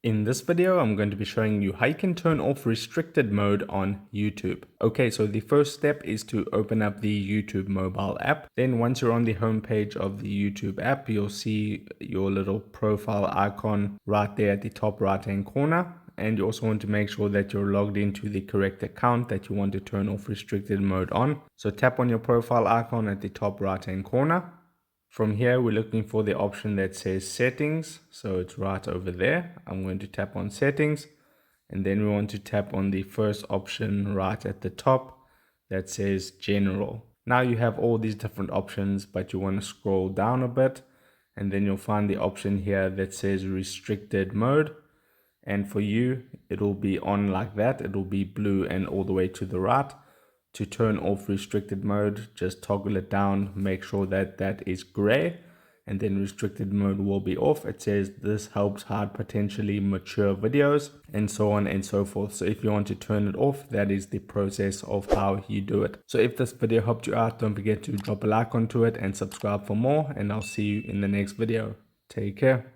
In this video, I'm going to be showing you how you can turn off restricted mode on YouTube. Okay, so the first step is to open up the YouTube mobile app. Then once you're on the home page of the YouTube app, you'll see your little profile icon right there at the top right hand corner. And you also want to make sure that you're logged into the correct account that you want to turn off restricted mode on. So tap on your profile icon at the top right hand corner. From here, we're looking for the option that says settings. So it's right over there. I'm going to tap on settings, and then we want to tap on the first option right at the top that says general. Now you have all these different options, but you want to scroll down a bit, and then you'll find the option here that says restricted mode. And for you, it'll be on like that. It'll be blue and all the way to the right. To turn off restricted mode, just toggle it down, make sure that that is gray, and then restricted mode will be off. It says this helps hide potentially mature videos, and so on and so forth. So if you want to turn it off, that is the process of how you do it. So if this video helped you out, don't forget to drop a like onto it and subscribe for more, and I'll see you in the next video. Take care.